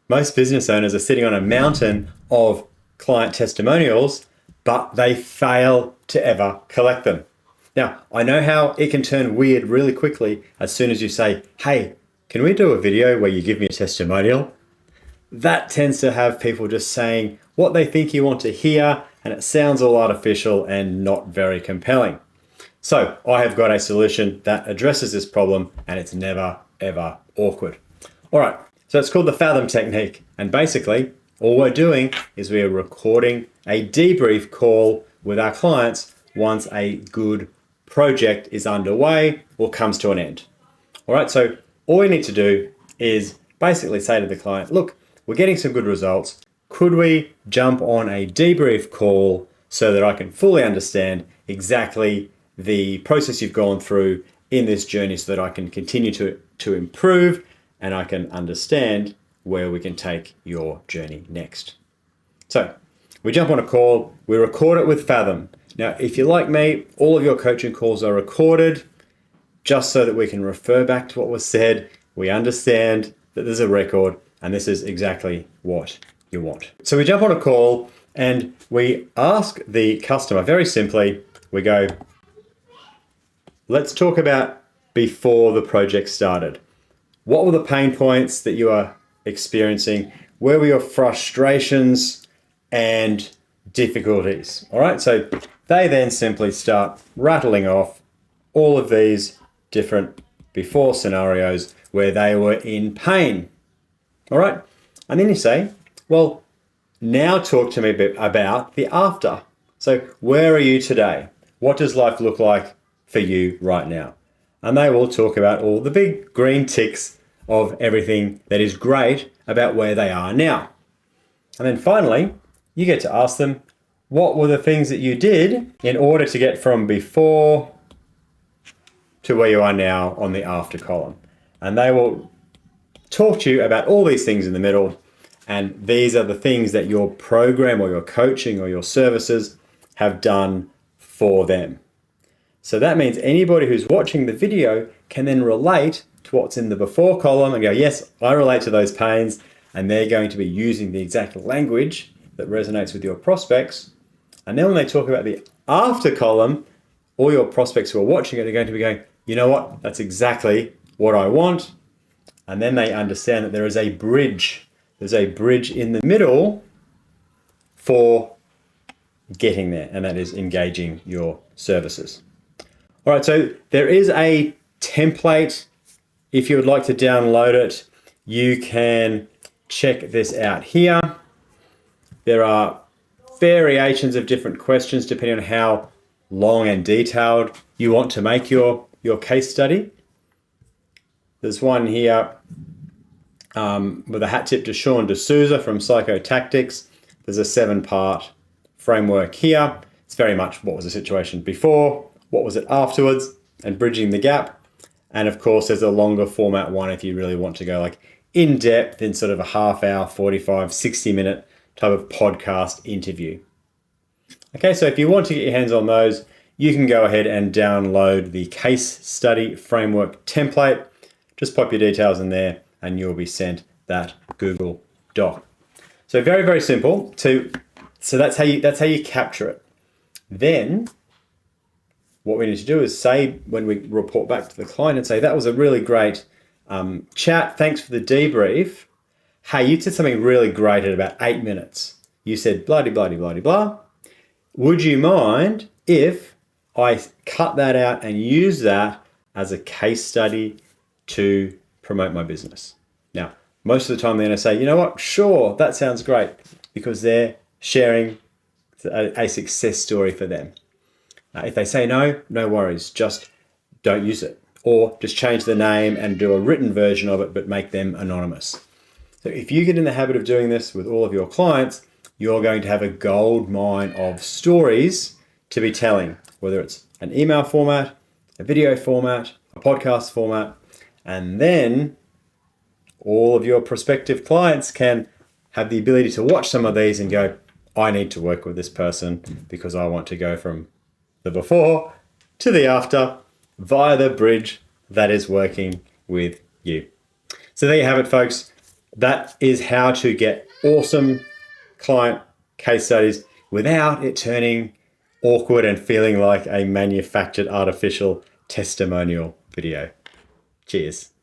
Most business owners are sitting on a mountain of client testimonials, but they fail to ever collect them. Now, I know how it can turn weird really quickly as soon as you say, hey, can we do a video where you give me a testimonial? That tends to have people just saying what they think you want to hear, and it sounds all artificial and not very compelling. So I have got a solution that addresses this problem, and it's never, ever awkward. All right, so it's called the Fathom Technique. And basically, all we're doing is we're recording a debrief call with our clients once a good project is underway or comes to an end. All right, so all we need to do is basically say to the client, look, we're getting some good results. Could we jump on a debrief call so that I can fully understand exactly the process you've gone through in this journey so that I can continue to improve and I can understand where we can take your journey next. So we jump on a call, we record it with Fathom. Now, if you're like me, all of your coaching calls are recorded just so that we can refer back to what was said. We understand that there's a record and this is exactly what you want. So we jump on a call and we ask the customer very simply, we go, let's talk about before the project started. What were the pain points that you are experiencing? Where were your frustrations and difficulties? All right, so they then simply start rattling off all of these different before scenarios where they were in pain. All right, and then you say, well, now talk to me a bit about the after. So where are you today? What does life look like for you right now? And they will talk about all the big green ticks of everything that is great about where they are now. And then finally, you get to ask them, what were the things that you did in order to get from before to where you are now on the after column? And they will talk to you about all these things in the middle. And these are the things that your program or your coaching or your services have done for them. So that means anybody who's watching the video can then relate to what's in the before column and go, yes, I relate to those pains. And they're going to be using the exact language that resonates with your prospects. And then when they talk about the after column, all your prospects who are watching it are going to be going, you know what, that's exactly what I want. And then they understand that there is a bridge. There's a bridge in the middle for getting there, and that is engaging your services. All right, so there is a template. If you would like to download it, you can check this out here. There are variations of different questions depending on how long and detailed you want to make your case study. There's one here with a hat tip to Sean D'Souza from Psychotactics. There's a 7-part framework here. It's very much what was the situation before, what was it afterwards, and bridging the gap. And of course, there's a longer format one if you really want to go like in depth in sort of a half hour, 45, 60-minute type of podcast interview. Okay, so if you want to get your hands on those, you can go ahead and download the case study framework template. Just pop your details in there and you'll be sent that Google Doc. So very, very simple. So that's how you capture it. Then what we need to do is say, when we report back to the client and say, that was a really great chat. Thanks for the debrief. Hey, you said something really great at about 8 minutes. You said blah, blah, blah, blah, blah. Would you mind if I cut that out and use that as a case study to promote my business? Now, most of the time they're going to say, you know what, sure, that sounds great, because they're sharing a success story for them. If they say no, no worries, just don't use it. Or just change the name and do a written version of it, but make them anonymous. So if you get in the habit of doing this with all of your clients, you're going to have a gold mine of stories to be telling, whether it's an email format, a video format, a podcast format, and then all of your prospective clients can have the ability to watch some of these and go, I need to work with this person because I want to go from the before to the after via the bridge that is working with you. So there you have it, folks. that is how to get awesome client case studies without it turning awkward and feeling like a manufactured artificial testimonial video. Cheers.